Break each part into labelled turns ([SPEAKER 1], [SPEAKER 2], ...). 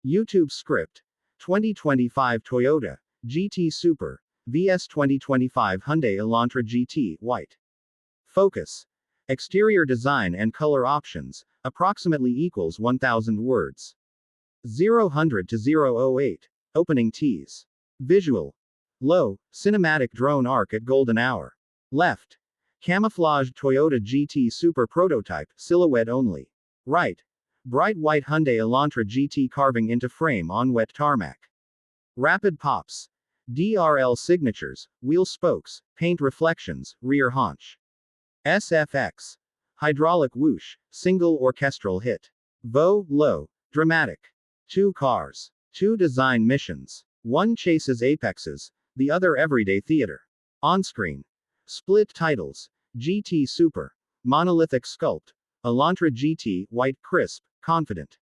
[SPEAKER 1] YouTube script. 2025 Toyota GT Super vs 2025 Hyundai Elantra GT White. Focus. Exterior design and color options, approximately equals 1000 words. 0 to 008. Opening tease. Visual. Low, cinematic drone arc at golden hour. Left. Camouflaged Toyota GT Super prototype, silhouette only. Right. Bright white Hyundai Elantra GT carving into frame on wet tarmac. Rapid pops. DRL signatures, wheel spokes, paint reflections, rear haunch. SFX. Hydraulic whoosh, single orchestral hit. Low, dramatic. 2 cars. 2 design missions. One chases apexes, the other everyday theater. On-screen. Split titles. GT Super. Monolithic sculpt. Elantra GT, white crisp, confident.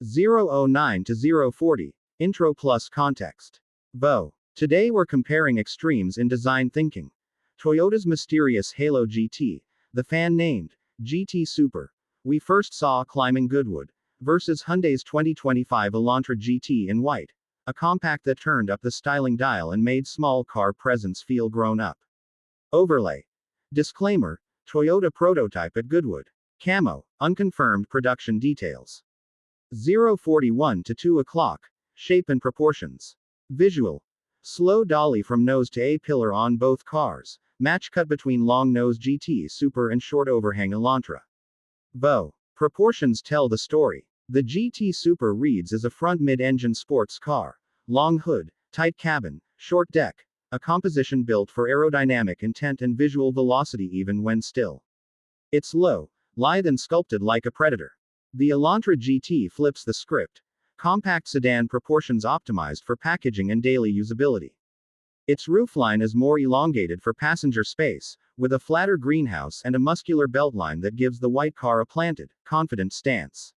[SPEAKER 1] 009 to 040. Intro plus context. Today we're comparing extremes in design thinking. Toyota's mysterious Halo GT, the fan-named GT Super, we first saw climbing Goodwood, versus Hyundai's 2025 Elantra GT in white, a compact that turned up the styling dial and made small car presence feel grown up. Overlay. Disclaimer, Toyota prototype at Goodwood. Camo, unconfirmed production details. 041 to 2 o'clock. Shape and proportions. Visual. Slow dolly from nose to A-pillar on both cars, match cut between long nose GT Super and short overhang Elantra. Proportions tell the story. The GT Super reads as a front mid-engine sports car, long hood, tight cabin, short deck, a composition built for aerodynamic intent and visual velocity even when still. It's low, lithe and sculpted like a predator. The Elantra GT flips the script. Compact sedan proportions optimized for packaging and daily usability. Its roofline is more elongated for passenger space, with a flatter greenhouse and a muscular beltline that gives the white car a planted, confident stance.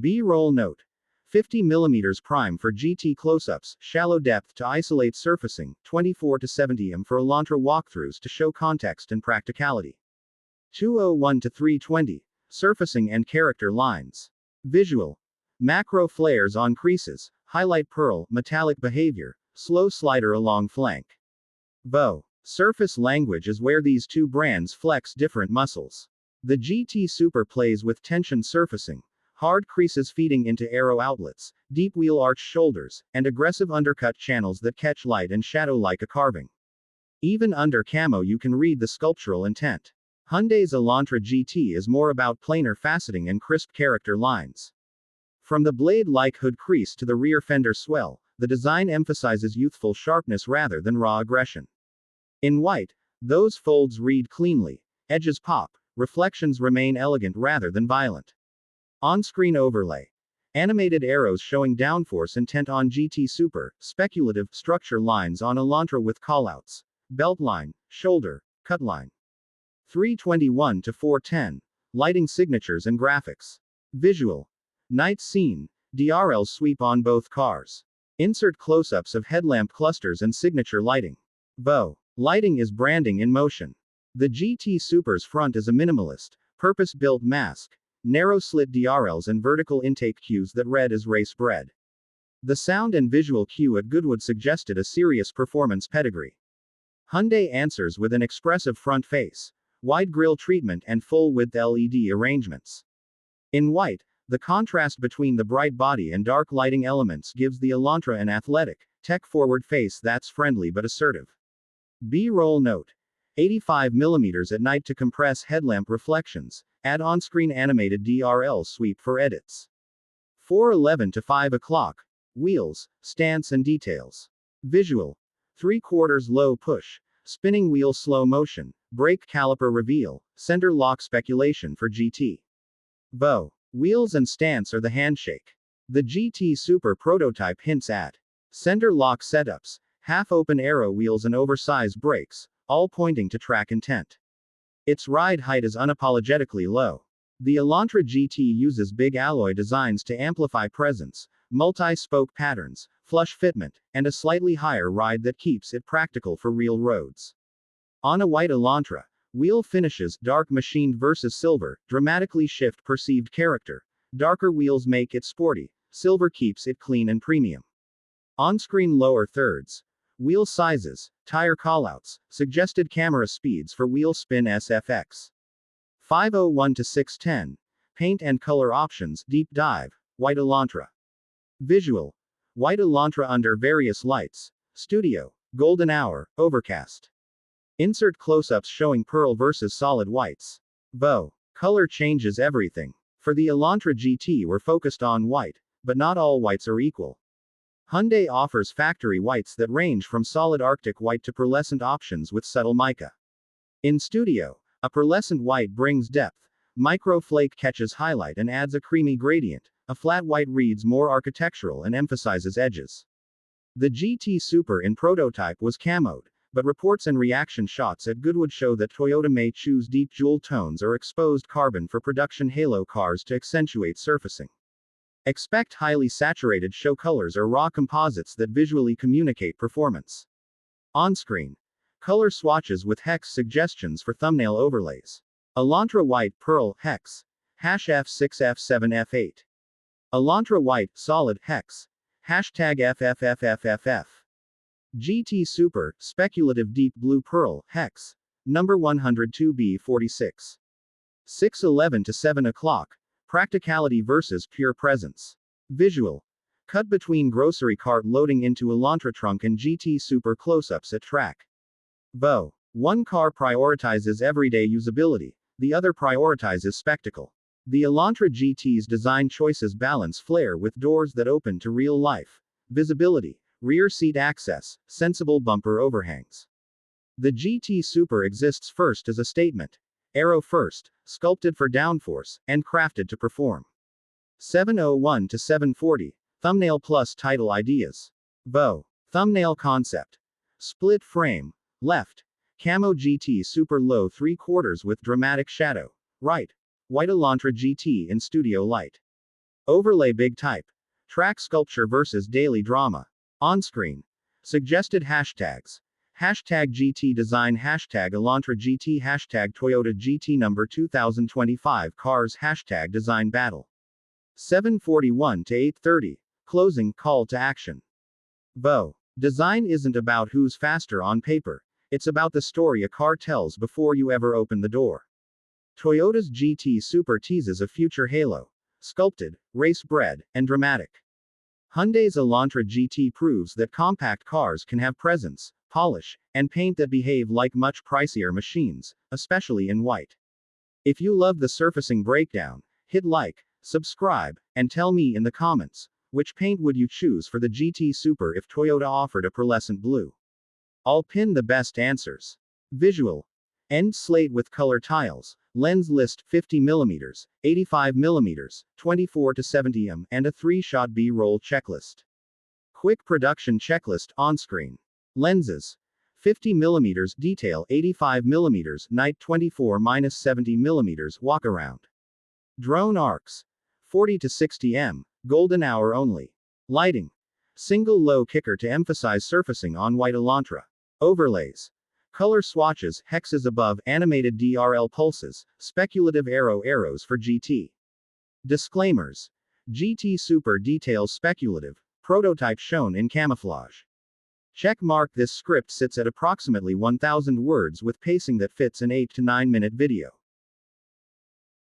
[SPEAKER 1] B-roll note. 50mm prime for GT close-ups, shallow depth to isolate surfacing, 24 to 70mm for Elantra walkthroughs to show context and practicality. 201 to 320. Surfacing and character lines. Visual. Macro flares on creases, highlight pearl, metallic behavior, slow slider along flank. Surface language is where these two brands flex different muscles. The GT Super plays with tension surfacing, hard creases feeding into aero outlets, deep wheel arch shoulders, and aggressive undercut channels that catch light and shadow like a carving. Even under camo you can read the sculptural intent. Hyundai's Elantra GT is more about planar faceting and crisp character lines. From the blade-like hood crease to the rear fender swell, the design emphasizes youthful sharpness rather than raw aggression. In white, those folds read cleanly, edges pop, reflections remain elegant rather than violent. On-screen overlay. Animated arrows showing downforce intent on GT Super, speculative structure lines on Elantra with callouts, beltline, shoulder, cutline. 321 to 410. Lighting signatures and graphics. Visual. Night scene. DRLs sweep on both cars. Insert close-ups of headlamp clusters and signature lighting. Lighting is branding in motion. The GT Super's front is a minimalist, purpose-built mask, narrow slit DRLs and vertical intake cues that read as race bred. The sound and visual cue at Goodwood suggested a serious performance pedigree. Hyundai answers with an expressive front face, wide grille treatment and full-width LED arrangements. In white, the contrast between the bright body and dark lighting elements gives the Elantra an athletic, tech-forward face that's friendly but assertive. B-roll note. 85mm at night to compress headlamp reflections, add on-screen animated DRL sweep for edits. 411 to 5 o'clock. Wheels, stance and details. Visual. 3/4 low push, spinning wheel slow motion, brake caliper reveal, center lock speculation for GT. Wheels and stance are the handshake. The GT Super prototype hints at center lock setups, half-open aero wheels and oversized brakes, all pointing to track intent. Its ride height is unapologetically low. The Elantra GT uses big alloy designs to amplify presence, multi-spoke patterns, flush fitment, and a slightly higher ride that keeps it practical for real roads. On a white Elantra, wheel finishes, dark machined versus silver, dramatically shift perceived character. Darker wheels make it sporty, silver keeps it clean and premium. On-screen lower thirds. Wheel sizes, tire callouts, suggested camera speeds for wheel spin SFX. 501 to 610. Paint and color options, deep dive, white Elantra. Visual. White Elantra under various lights. Studio, golden hour, overcast. Insert close-ups showing pearl versus solid whites. Bow. Color changes everything. For the Elantra GT we're focused on white, but not all whites are equal. Hyundai offers factory whites that range from solid Arctic white to pearlescent options with subtle mica. In studio, a pearlescent white brings depth, micro flake catches highlight and adds a creamy gradient, a flat white reads more architectural and emphasizes edges. The GT Super in prototype was camoed, but reports and reaction shots at Goodwood show that Toyota may choose deep jewel tones or exposed carbon for production halo cars to accentuate surfacing. Expect highly saturated show colors or raw composites that visually communicate performance. On-screen. Color swatches with hex suggestions for thumbnail overlays. Elantra White Pearl Hex. #F6F7F8. Elantra White Solid Hex. #FFFFFF. GT Super Speculative Deep Blue Pearl Hex. Number 102B46. 6:11 to 7 o'clock. Practicality versus pure presence. Visual. Cut between grocery cart loading into Elantra trunk and GT Super close-ups at track. Bow. One car prioritizes everyday usability, the other prioritizes spectacle. The Elantra GT's design choices balance flair with doors that open to real life, visibility, rear seat access, sensible bumper overhangs. The GT Super exists first as a statement. Aero first, sculpted for downforce, and crafted to perform. 7:01 to 7:40. Thumbnail plus title ideas. Bow. Thumbnail concept. Split frame. Left. Camo GT Super low 3/4 with dramatic shadow. Right. White Elantra GT in studio light. Overlay big type. Track sculpture versus daily drama. On-screen. Suggested hashtags. #GT Design #Elantra GT #Toyota GT number 2025 cars #Design Battle. 7:41 to 8:30. Closing call to action. Bow. Design isn't about who's faster on paper. It's about the story a car tells before you ever open the door. Toyota's GT Super teases a future halo. Sculpted, race-bred, and dramatic. Hyundai's Elantra GT proves that compact cars can have presence, polish, and paint that behave like much pricier machines, especially in white. If you love the surfacing breakdown, hit like, subscribe, and tell me in the comments, which paint would you choose for the GT Super if Toyota offered a pearlescent blue? I'll pin the best answers. Visual. End slate with color tiles, lens list 50mm, 85mm, 24 to 70mm, and a 3-shot B-roll checklist. Quick production checklist on-screen. Lenses. 50mm detail 85mm night 24-70mm walk around. Drone arcs. 40 to 60m, golden hour only. Lighting. Single low kicker to emphasize surfacing on white Elantra. Overlays. Color swatches, hexes above, animated DRL pulses, speculative arrows for GT. Disclaimers. GT Super details speculative, prototype shown in camouflage. Check mark. This script sits at approximately 1,000 words with pacing that fits an 8 to 9 minute video.